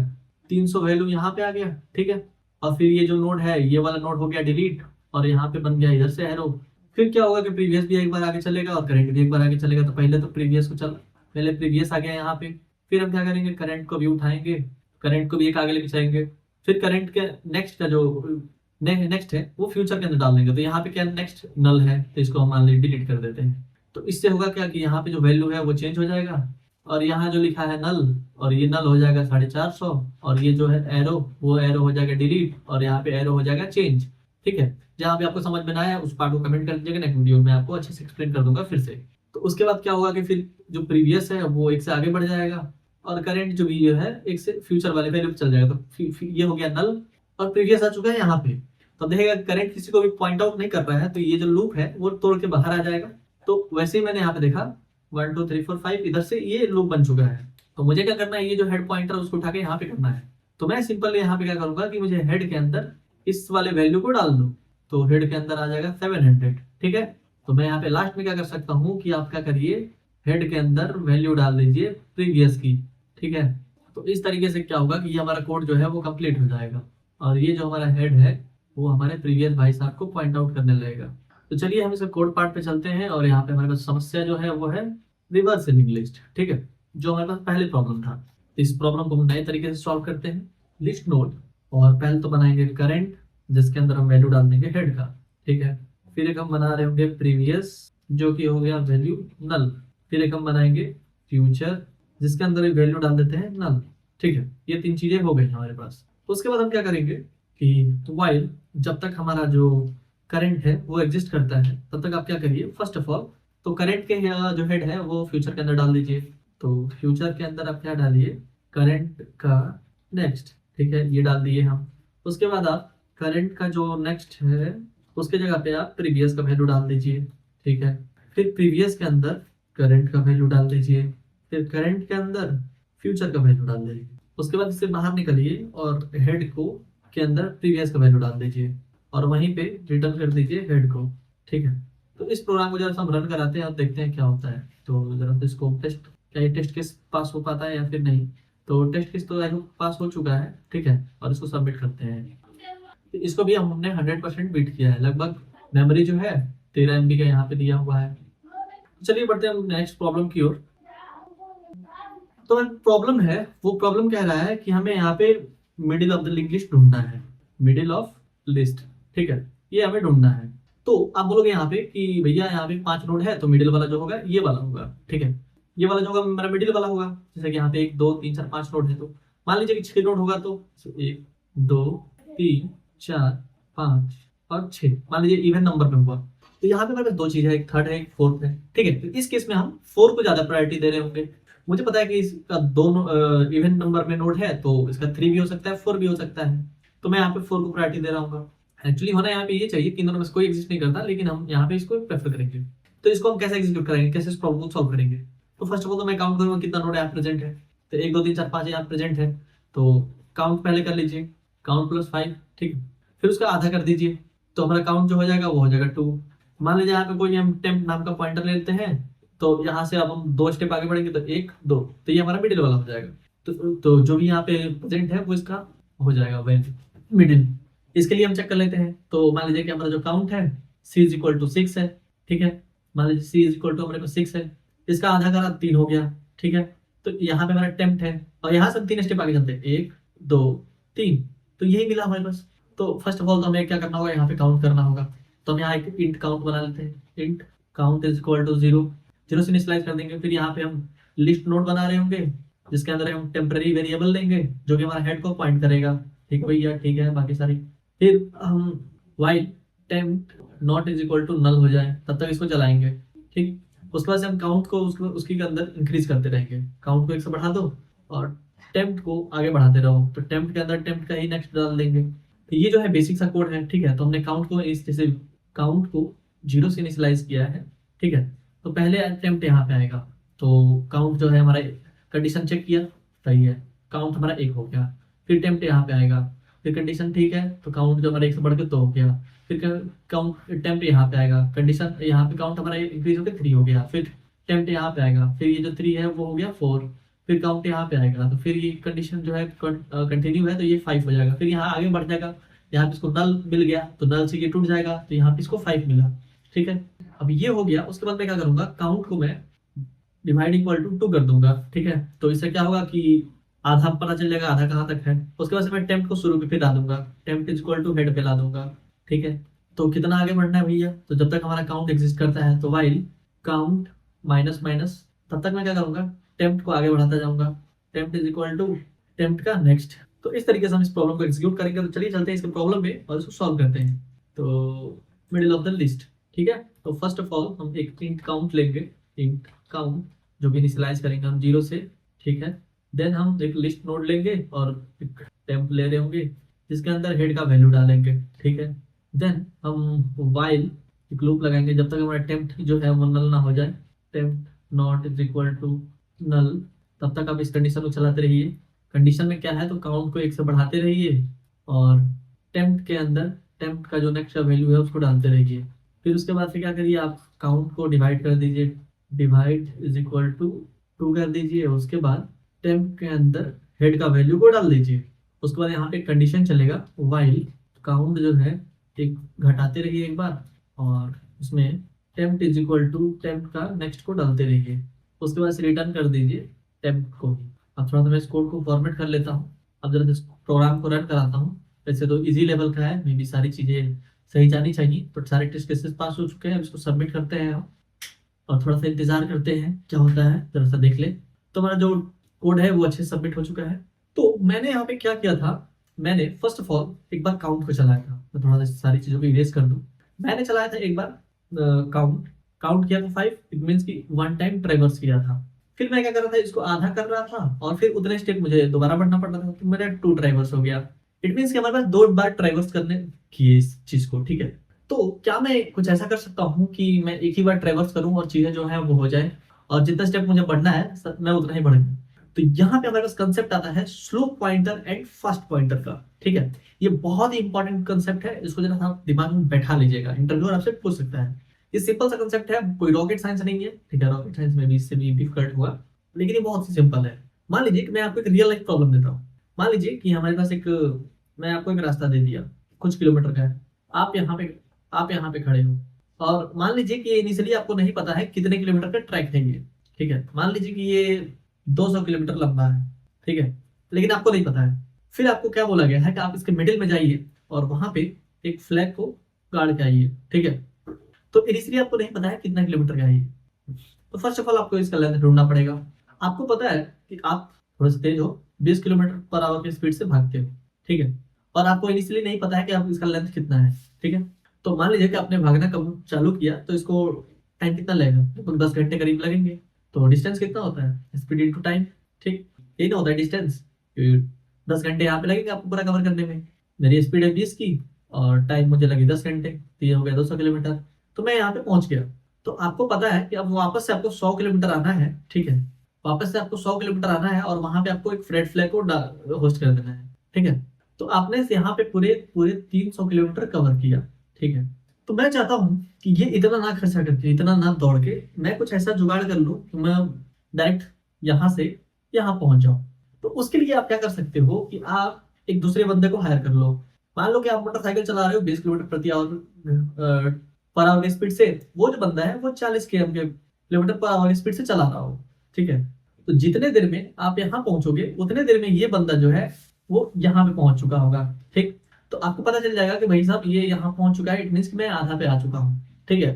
300 वैल्यू यहाँ पे आ गया। ठीक है, और फिर ये जो नोड है ये वाला नोड हो गया डिलीट और यहाँ पे बन गया इधर से एरो। फिर क्या होगा कि प्रीवियस भी एक बार आगे चलेगा और करंट भी एक बार आगे चलेगा। तो पहले तो प्रीवियस को पहले प्रीवियस आ गया यहाँ पे, फिर हम क्या करेंगे, करंट को भी उठाएंगे, करंट को भी एक आगे लेके जाएंगे। फिर करंट के नेक्स्ट का जो नेक्स्ट है वो फ्यूचर के अंदर डाल देंगे। तो यहाँ पे क्या नेक्स्ट नल है तो इसको हम मान लीजिए डिलीट कर देते हैं। तो इससे होगा क्या कि यहाँ पे जो वैल्यू है वो चेंज हो जाएगा और यहाँ जो लिखा है नल और ये नल हो जाएगा 450 और ये जो है एरो वो एरो हो जाएगा डिलीट और यहाँ पे एरो हो जाएगा चेंज। ठीक है, जहाँ पे आपको समझ में ना आया उस पार्ट को कमेंट कर दीजिएगा, नेक्स्ट वीडियो में आपको अच्छे से एक्सप्लेन कर दूंगा फिर से। तो उसके बाद क्या होगा कि फिर जो प्रीवियस है वो एक से आगे बढ़ जाएगा और करंट जो भी है एक से फ्यूचर वाले वैल्यू पे चल जाएगा। तो ये हो गया नल और प्रीवियस आ चुका है यहाँ पे। तो देखेगा करंट किसी को भी पॉइंट आउट नहीं कर रहा है तो ये जो लूप है वो तोड़ के बाहर आ जाएगा। तो वैसे ही मैंने यहाँ पे देखा 1 2 3 4 5 इधर से ये लूप बन चुका है तो मुझे क्या करना है, ये जो हेड पॉइंटर है उसको उठा के यहाँ पे करना है। तो मैं सिंपल यहाँ पे क्या करूंगा कि मुझे हेड के अंदर इस वाले वैल्यू को डाल दूं, तो हेड के अंदर आ जाएगा 700। ठीक है, तो मैं यहाँ पे लास्ट में क्या कर सकता हूँ कि आप क्या करिए, हेड के अंदर वैल्यू डाल दीजिए प्रीवियस की। ठीक है, तो इस तरीके से क्या होगा कि ये हमारा कोड जो है वो कंप्लीट हो जाएगा, और ये जो हमारा हेड है वो हमारे प्रीवियस भाई साहब को पॉइंट आउट करने लगेगा। तो चलिए हम इसके कोड पार्ट पे चलते हैं, और यहाँ पे हमारे पास समस्या जो है वो है रिवर्सिंग लिस्ट। ठीक है, जो हमारे पास पहले प्रॉब्लम था, इस प्रॉब्लम को हम नए तरीके से सॉल्व करते हैं। लिस्ट नोड, और पहले तो बनाएंगे करंट जिसके अंदर हम वैल्यू डाल देंगे हेड का। ठीक है, फिर एक हम बना रहे होंगे प्रीवियस जो कि हो गया वैल्यू नल। फिर एक हम बनाएंगे फ्यूचर जिसके अंदर एक वैल्यू डाल देते हैं नल। ठीक है, ये तीन चीजें हो गई हमारे पास। उसके बाद हम क्या करेंगे कि वाइल जब तक हमारा जो करंट है वो एग्जिस्ट करता है तब तक आप क्या करिए, फर्स्ट ऑफ ऑल तो करंट के जो हेड है वो फ्यूचर के अंदर डाल दीजिए। तो फ्यूचर के अंदर आप क्या डालिए, करंट का नेक्स्ट। ठीक है, ये डाल दिए हम। उसके बाद आप करंट का जो नेक्स्ट है उसके जगह पे आप प्रीवियस का वैल्यू डाल दीजिए। ठीक है, फिर प्रीवियस के अंदर करंट का वैल्यू डाल दीजिए, फिर करंट के अंदर फ्यूचर का वैल्यू डाल दीजिए। उसके बाद इससे बाहर निकलिए और हेड को के अंदर प्रीवियस का वैल्यू डाल दीजिए, और वहीं पे रिटर्न कर दीजिए हेड को। ठीक है, तो इस प्रोग्राम को जरा हम रन कराते हैं और देखते हैं क्या होता है। तो जरा तो इसको टेस्ट, क्या ये टेस्ट केस पास हो पाता है या फिर नहीं। तो टेस्ट केस तो आई होप पास हो चुका है। ठीक है, और इसको सबमिट करते हैं। तो इसको भी हमने 100% बीट किया है लगभग। मेमोरी जो है 13 MB का यहाँ पे दिया हुआ है। चलिए बढ़ते हैं नेक्स्ट प्रॉब्लम की ओर। तो प्रॉब्लम है, वो प्रॉब्लम कह रहा है कि हमें यहाँ पे middle of the link list ढूंढना है। मिडिल ऑफ लिस्ट, ठीक है, ये हमें ढूंढना है। तो आप बोलोगे यहाँ पे कि भैया यहाँ पे 5 नोड है तो मिडिल वाला जो होगा ये वाला होगा। ठीक है, ये वाला जो होगा मेरा मिडिल वाला होगा। जैसे कि यहाँ पे 1 2 3 4 5 नोड है, तो मान लीजिए कि 6 नोड होगा तो 1 2 3 4 5 और 6 मान लीजिए इवन नंबर में हुआ। तो यहाँ पे हमारे पास 2 चीजें है, एक थर्ड है एक फोर्थ है। ठीक है, तो इस केस में हम 4 को ज्यादा प्रायोरिटी दे रहे होंगे। मुझे पता है कि इसका दोनों इवन नंबर में नोड है तो इसका 3 भी हो सकता है 4 भी हो सकता है, तो मैं यहाँ पे 4 को प्रायोरिटी दे रहा हूँ। एक्चुअली होना यहाँ पे ये चाहिए कि इन दोनों में से कोई एग्जिस्ट नहीं करता, लेकिन हम यहाँ पे इसको प्रेफर करेंगे। तो इसको हम कैसे एग्जीक्यूट करेंगे, कैसे इस प्रॉब्लम को सॉल्व करेंगे। तो फर्स्ट ऑफ ऑल तो मैं काउंट करूंगा कितना नोड यहाँ प्रेजेंट है। तो 1 2 3 4 5 यहाँ प्रेजेंट है, तो काउंट पहले कर लीजिए, काउंट प्लस 5। ठीक है, फिर उसका आधा कर दीजिए, तो हमारा काउंट जो हो जाएगा वो हो जाएगा 2। मान लीजिए यहाँ पे कोई हम टेम्प नाम का पॉइंटर ले लेते हैं, तो यहाँ से अब हम 2 स्टेप आगे बढ़ेंगे तो 1 2, तो ये हमारा मिडिल वाला हो जाएगा। तो जो भी यहाँ पे प्रेजेंट है वो इसका हो जाएगा वैल्यू मिडिल। इसके लिए हम चेक कर लेते हैं। तो मान लीजिए कि हमारा जो काउंट है c इज इक्वल टू 6 है। ठीक है, मान लीजिए c इज इक्वल टू हमारे पास 6 है, इसका आधा करा 3 हो गया। ठीक है, तो यहाँ पे हमारा टेम्प्ट है, और यहाँ से 3 स्टेप आगे चलते हैं 1 2 3, तो यही मिला हमारे पास। तो फर्स्ट ऑफ ऑल तो हमें क्या करना होगा, यहाँ पे काउंट करना होगा। तो हम यहाँ एक इंट काउंट बना लेते हैं, int count is equal to 0 0 से इनिशियलाइज कर देंगे। फिर यहाँ पे हम लिस्ट नोड बना रहे होंगे जिसके अंदर हम टेम्पररी वेरिएबल देंगे जो कि हमारा हेड को पॉइंट करेगा। ठीक भैया, ठीक है, बाकी सारी। फिर हम while temp not is equal to null हो जाए तब तक इसको चलाएंगे। ठीक, उसके बाद से हम काउंट को उसके के अंदर इंक्रीज करते रहेंगे। काउंट को 1 से बढ़ा दो और टेम्प्ट को आगे बढ़ाते रहो, तो टेम्प्ट के अंदर टेम्प्ट का ही नेक्स्ट डाल देंगे। तो ये जो है बेसिक सा कोड है। ठीक है, तो हमने काउंट को इस जैसे काउंट को 0 से इनिशियलाइज किया है। ठीक है, तो पहले अटेम्प्ट यहाँ पे आएगा, तो काउंट जो है हमारा कंडीशन चेक किया सही है, काउंट हमारा 1 हो गया। फिर टेम्प्ट यहाँ पे आएगा, फिर कंडीशन ठीक है तो काउंट जो हमारा 1 से बढ़ के 2 हो गया। फिर काउंट टेम्प्ट यहाँ पे आएगा, कंडीशन यहाँ पे काउंट हमारा इंक्रीज होकर 3 हो गया। फिर टेम्प्ट यहाँ पे आएगा, फिर ये जो 3 है वो हो गया 4। फिर काउंट यहाँ पे आएगा, तो फिर ये कंडीशन जो है कंटिन्यू है तो ये 5 हो जाएगा। फिर यहाँ आगे बढ़ जाएगा, यहाँ पे इसको नल मिल गया तो नल से ये टूट जाएगा, तो यहाँ पे इसको 5 मिला। ठीक है, अब ये हो गया। उसके बाद मैं क्या करूंगा, काउंट को मैं डिवाइड इक्वल टू 2 कर दूंगा। ठीक है, तो इससे क्या होगा कि आधा पता चल जाएगा आधा कहाँ तक है। उसके बाद से मैं टेम्प्ट को शुरू पे ला दूंगा, temp is equal to head पे ला दूंगा। ठीक है, तो कितना आगे बढ़ना है भैया, तो जब तक हमारा काउंट एग्जिस्ट करता है तो वाइल काउंट माइनस माइनस, तब तक मैं क्या करूंगा, टेम्प्ट को आगे बढ़ाता जाऊंगा। Temp is equal to temp का नेक्स्ट। तो इस तरीके से हम इस प्रॉब्लम को एग्जीक्यूट करेंगे। तो चलिए चलते हैं इसके प्रॉब्लम में और इसको सॉल्व करते हैं। तो मिडिल ऑफ द लिस्ट, ठीक है, तो फर्स्ट ऑफ ऑल हम एक इंट काउंट लेंगे, इंट काउंट जो भी इनिशियलाइज करेंगे हम 0 से। ठीक है, देन हम एक लिस्ट नोड लेंगे और एक टेम्प ले रहे होंगे जिसके अंदर हेड का वैल्यू डालेंगे। ठीक है, देन हम वाइल एक लूप लगाएंगे जब तक हमारा टेम्प जो है वो नल ना हो जाए। Temp not is equal to null, तब तक आप इस कंडीशन को चलाते रहिए। कंडीशन में क्या है, तो काउंट को 1 से बढ़ाते रहिए और टेम्प्ट के अंदर टेम्प्ट का जो नेक्स्ट वैल्यू है उसको डालते रहिए। फिर उसके बाद से क्या करिए, आप काउंट को डिवाइड कर दीजिए, डिवाइड इज इक्वल टू 2 कर दीजिए। उसके बाद टेम्प्ट के अंदर हेड का वैल्यू को डाल दीजिए। उसके बाद यहाँ पे कंडीशन चलेगा, वाइल काउंट जो है एक घटाते रहिए एक बार और उसमें temp is equal to temp का नेक्स्ट को डालते रहिए। उसके बाद से रिटर्न कर दीजिए टेम्प्ट को। अब थोड़ा सा मैं इस कोड को फॉर्मेट कर लेता हूँ। अब जरा इस प्रोग्राम को रन कराता हूँ। वैसे तो इजी लेवल का है, मे भी सारी चीज़ें सही जानी चाहिए, तो सारे टेस्ट केसेस पास हो चुके हैं। अब इसको सबमिट करते हैं हम और थोड़ा सा इंतजार करते हैं क्या होता है, जरा सा देख ले। तो हमारा जो कोड है वो अच्छे से सबमिट हो चुका है। तो मैंने यहाँ पे क्या किया था, मैंने फर्स्ट ऑफ ऑल एक बार काउंट को चलाया था। मैं थोड़ा सा सारी चीज़ों को इरेज कर दूँ। मैंने चलाया था एक बार काउंट, काउंट किया था 5, इट मीन्स कि 1 टाइम ट्रैवर्स किया था। फिर मैं क्या कर रहा था, इसको आधा कर रहा था और फिर उतने स्टेप मुझे दोबारा बढ़ना पड़ रहा था, तो मेरा 2 ट्रैवर्स हो गया। इट मीन्स कि हमारे पास 2 बार ट्रैवर्स करने की इस चीज को, ठीक है। तो क्या मैं कुछ ऐसा कर सकता हूँ कि मैं एक ही बार ट्रैवर्स करूँ और चीजें जो है वो हो जाए, और जितना स्टेप मुझे बढ़ना है मैं उतना ही बढ़ूंगा। तो यहाँ पे हमारे पास कंसेप्ट आता है slow pointer and fast pointer का, ठीक है। ये बहुत ही इंपॉर्टेंट कंसेप्ट है, इसको जरा आप दिमाग में बैठा लीजिएगा, इंटरव्यूअर आपसे पूछ सकता है। ये सिंपल सा कंसेप्ट है, कोई रॉकेट साइंस नहीं है, ठीक है। रॉकेट साइंस में भी इससे भी डिफिकल्ट हुआ, लेकिन ये बहुत ही सिंपल है। मान लीजिए कि मैं आपको एक रियल लाइफ प्रॉब्लम देता हूँ। मान लीजिए कि हमारे पास मैं आपको एक रास्ता दे दिया, कुछ किलोमीटर का है। आप यहाँ पे आप यहाँ पे खड़े हो और मान लीजिए कि इनिशियली आपको नहीं पता है कितने किलोमीटर का ट्रैक है ये, ठीक है। मान लीजिए कि ये 200 किलोमीटर लंबा है, ठीक है, लेकिन आपको नहीं पता है। फिर आपको क्या बोला गया है कि आप इसके मिडिल में जाइए और वहां पे एक फ्लैग को गाड़ के आइए, ठीक है। तो इनिशियली आपको नहीं पता है कितना किलोमीटर का है ये। तो फर्स्ट ऑफ ऑल आपको इसका लेंथ ढूंढना पड़ेगा। आपको पता है कि आप थोड़ा सा तेज हो, 20 किलोमीटर पर आवर की स्पीड से भागते हो, ठीक है। और आपको इनिशियली नहीं पता है कि आप इसका लेंथ कितना है, ठीक है। तो मान लीजिए कि आपने भागना कब चालू किया, तो इसको टाइम कितना लगेगा, लगभग 10 घंटे करीब लगेंगे। तो डिस्टेंस कितना होता है, स्पीड इनटू टाइम, ठीक। यही ना होता है डिस्टेंस। 10 घंटे यहाँ पे लगेंगे आपको पूरा कवर करने में। मेरी स्पीड है 20 की और टाइम मुझे लगी 10 घंटे, तो ये हो गया 200 किलोमीटर। तो मैं यहाँ पे पहुंच गया। तो आपको पता है कि अब वापस से आपको 100 किलोमीटर आना है, ठीक है। वापस से आपको 100 किलोमीटर आना है और वहां पे आपको एक फ्रेड फ्लैग को होस्ट कर देना है, ठीक है। तो आपने यहाँ पे पूरे पूरे 300 किलोमीटर कवर किया, ठीक है। तो मैं चाहता हूँ कि ये इतना ना खर्चा करके, इतना ना दौड़ के, मैं कुछ ऐसा जुगाड़ कर लूँ कि मैं डायरेक्ट यहाँ से यहाँ पहुंच जाऊँ। तो उसके लिए आप क्या कर सकते हो कि आप एक दूसरे बंदे को हायर कर लो। मान लो कि आप मोटरसाइकिल चला रहे हो 20 किलोमीटर प्रति आवर पर आवर की स्पीड से, वो जो बंदा है वो 40 किलोमीटर पर आवर की स्पीड से चला रहा हो, ठीक है। तो जितने देर में आप यहाँ पहुंचोगे उतने देर में ये बंदा जो है वो यहाँ पे पहुंच चुका होगा, ठीक। तो आपको पता चल जाएगा कि भाई साहब ये यहाँ पहुंच चुका है, इट मीन्स कि मैं आधा पे आ चुका हूँ, ठीक है।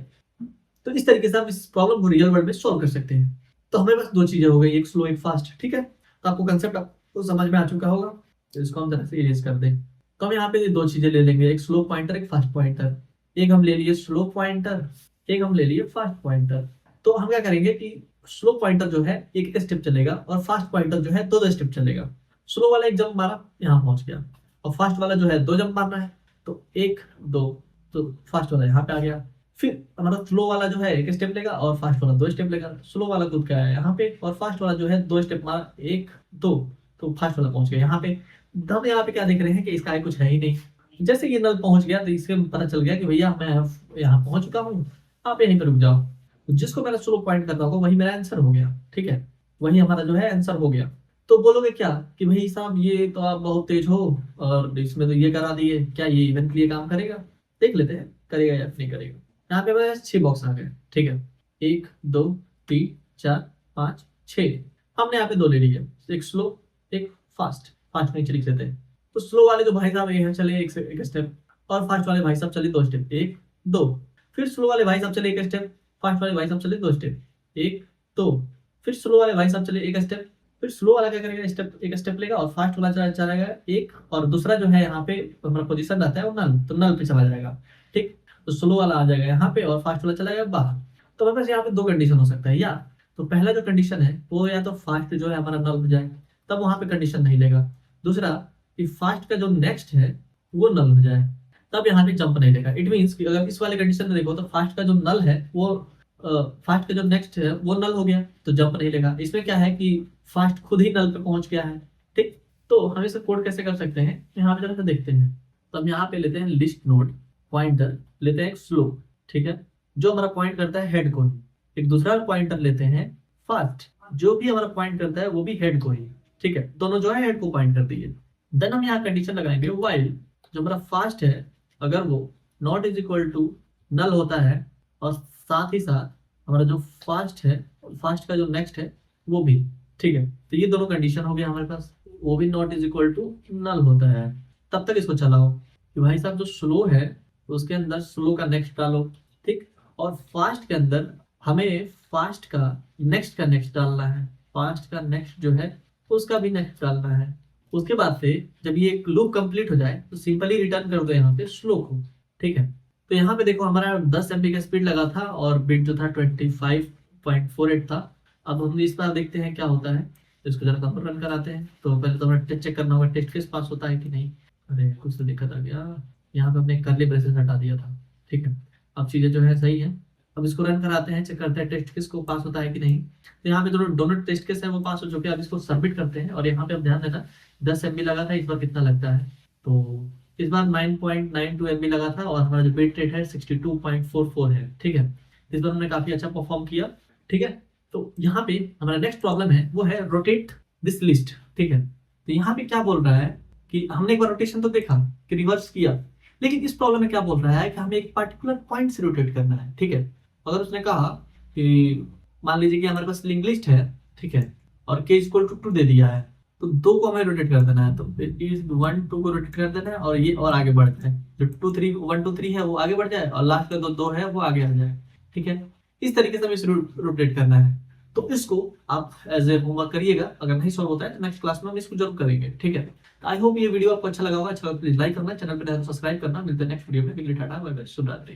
तो इस तरीके से आप इस प्रॉब्लम को रियल वर्ल्ड में सॉल्व कर सकते हैं। तो हमें बस 2 चीजें हो गई, एक स्लो एक फास्ट, ठीक है। तो आपको कंसेप्ट आपको समझ में आ चुका होगा। तो इसको हम जरा से इरेज कर दें। तो हम यहाँ पे 2 चीजें ले लेंगे, एक स्लो पॉइंटर एक फास्ट पॉइंटर। एक हम ले लिए स्लो पॉइंटर, एक हम ले लिए फास्ट पॉइंटर। तो हम क्या करेंगे कि स्लो पॉइंटर जो है एक स्टेप चलेगा और फास्ट पॉइंटर जो है 2 स्टेप चलेगा। स्लो वाला एक जंप मारा, यहाँ पहुंच गया, और फास्ट वाला जो है 2 जंप मारना है, तो 1 2, तो फास्ट वाला यहाँ पे आ गया। फिर हमारा स्लो वाला जो है 1 स्टेप लेगा और फास्ट वाला 2 स्टेप लेगा। स्लो वाला कूद के आया यहाँ पे और फास्ट वाला जो है 2 स्टेप मारा, 1 2, तो फास्ट वाला पहुंच गया यहाँ पे। हम यहाँ पे क्या देख रहे हैं कि इसका आगे कुछ है ही नहीं। जैसे कि नल पहुंच गया तो इससे पता चल गया कि भैया मैं यहाँ पहुंच चुका हूँ, आप यहीं पर रुक जाओ। तो जिसको मैंने स्लो पॉइंट करना होगा वही मेरा आंसर हो गया, ठीक है। वही हमारा जो है आंसर हो गया। तो बोलोगे क्या कि भाई साहब ये तो आप बहुत तेज हो और इसमें तो ये करा दिए, क्या ये इवेंट के लिए काम करेगा? देख लेते हैं करेगा या नहीं करेगा। यहाँ पे हमारे 6 बॉक्स आ गए, ठीक है। 1 2 3 4 5 6। हमने यहाँ पे 2 ले लिए, एक स्लो एक फास्ट। फास्ट नहीं लिख लेते हैं। तो स्लो वाले जो भाई साहब यहाँ चले एक स्टेप, और फास्ट वाले भाई साहब चले 2 स्टेप, 1 2। फिर स्लो वाले भाई साहब चले 1 स्टेप, फास्ट वाले भाई साहब चले 2 स्टेप, 1 2। फिर स्लो वाले भाई साहब चले 1 स्टेप, फिर स्लो वाला क्या करेगा, एक स्टेप लेगा और फास्ट वाला चलेगा 1, और दूसरा जो है यहाँ पे हमारा पोजीशन रहता है वो नल, तो नल पे चला जाएगा, ठीक। तो स्लो वाला आ जाएगा यहाँ पे और फास्ट वाला चला जाएगा बाहर। तो हमारे पास यहाँ पे 2 कंडीशन हो सकता है, या तो पहला जो कंडीशन है वो या तो फास्ट जो है हमारा नल हो जाए, तब वहां पे कंडीशन नहीं लेगा। दूसरा कि फास्ट का जो नेक्स्ट है वो नल हो जाए, तब यहाँ पे जंप नहीं लेगा। इट मीन्स कि अगर इस वाले कंडीशन में देखो तो फास्ट का जो नल है वो फास्ट का जो नेक्स्ट है वो नल हो गया, तो जंप नहीं लेगा। इसमें क्या है कि फास्ट खुद ही नल पे पहुंच गया है। ठीक, तो हम इसे कोड कैसे कर सकते हैं, यहाँ पे जरा सा देखते हैं। तो हम यहाँ पे लेते हैं लिस्ट नोड पॉइंटर, लेते हैं स्लो, ठीक है, जो हमारा पॉइंट करता है हेड को ही। एक दूसरा पॉइंटर लेते हैं फास्ट, जो भी हमारा पॉइंट करता है वो भी हेड को ही, ठीक है, दोनों जो है हेड को पॉइंट करती है। देन हम यहाँ कंडीशन लगाएंगे व्हाइल जो हमारा फास्ट है, अगर वो not is equal to null होता है, और साथ ही साथ हमारा जो फास्ट है, फास्ट का जो नेक्स्ट है वो भी, ठीक है, तो ये दोनों कंडीशन हो गया हमारे पास, वो भी not is equal to null होता है। तब तक इसको चलाओ कि भाई साहब जो स्लो है उसके अंदर स्लो का नेक्स्ट डालो, ठीक, और फास्ट के अंदर हमें फास्ट का नेक्स्ट डालना है, फास्ट का नेक्स्ट जो है उसका भी नेक्स्ट डालना है। उसके बाद से जब ये एक लूप कंप्लीट हो जाए तो सिंपली रिटर्न कर दो यहाँ पे स्लो को, ठीक है। तो यहाँ पे देखो हमारा 10 MB का स्पीड लगा था और बिट जो था 25.48 था। अब हम इस बार देखते हैं क्या होता है, तो इसको जरा हम रन कराते हैं। तो पहले तो हमें टेस्ट चेक करना होगा टेस्ट केस पास होता है कि नहीं। अरे कुछ तो दिक्कत आ गया, यहाँ पे हमने कर्ली ब्रेसेस हटा दिया था, ठीक है। अब चीजें जो है सही है, अब इसको रन कराते हैं, चेक करते हैं टेस्ट केस को पास होता है कि नहीं। तो यहाँ पे दोनों टेस्ट केस है वो पास हो चुके हैं। अब इसको सबमिट करते हैं और यहाँ पे अब ध्यान देना 10 MB लगा था, इस बार कितना लगता है, तो इस बार 9.92 MB लगा था और हमारा जो बिट रेट है 62.44 है, ठीक है। इस बार हमने काफी अच्छा परफॉर्म किया, ठीक है। तो यहाँ पे हमारा नेक्स्ट प्रॉब्लम है वो है रोटेट दिस लिस्ट, ठीक है। तो यहाँ पे क्या बोल रहा है कि हमने एक बार रोटेशन तो देखा कि रिवर्स किया, लेकिन इस प्रॉब्लम में क्या बोल रहा है कि हमें एक पर्टिकुलर पॉइंट से रोटेट करना है, ठीक है। अगर उसने कहा कि मान लीजिए कि हमारे पास लिंक लिस्ट है, ठीक है, और के इक्वल टू 2 दे दिया है, तो 2 को हमें रोटेट कर देना है। तो 1 2 को रोटेट कर देना है और ये और आगे बढ़ता है, जो 2 3 1 2 3 है वो आगे बढ़ जाए और लास्ट का 2 है वो आगे आ जाए, ठीक है। इस तरीके से हमें इसे रोटेट करना है। तो इसको आप एज ए होमवर्क करिएगा, अगर नहीं सॉल्व होता है तो नेक्स्ट क्लास में हम इसको जरूर करेंगे, ठीक है। आई होप ये वीडियो आपको अच्छा लगा होगा। अच्छा लगा प्लीज लाइक करना, चैनल पर सब्सक्राइब करना। मिलते हैं नेक्स्ट वीडियो में। टाटा, बाय बाय, शुभ रात्रि।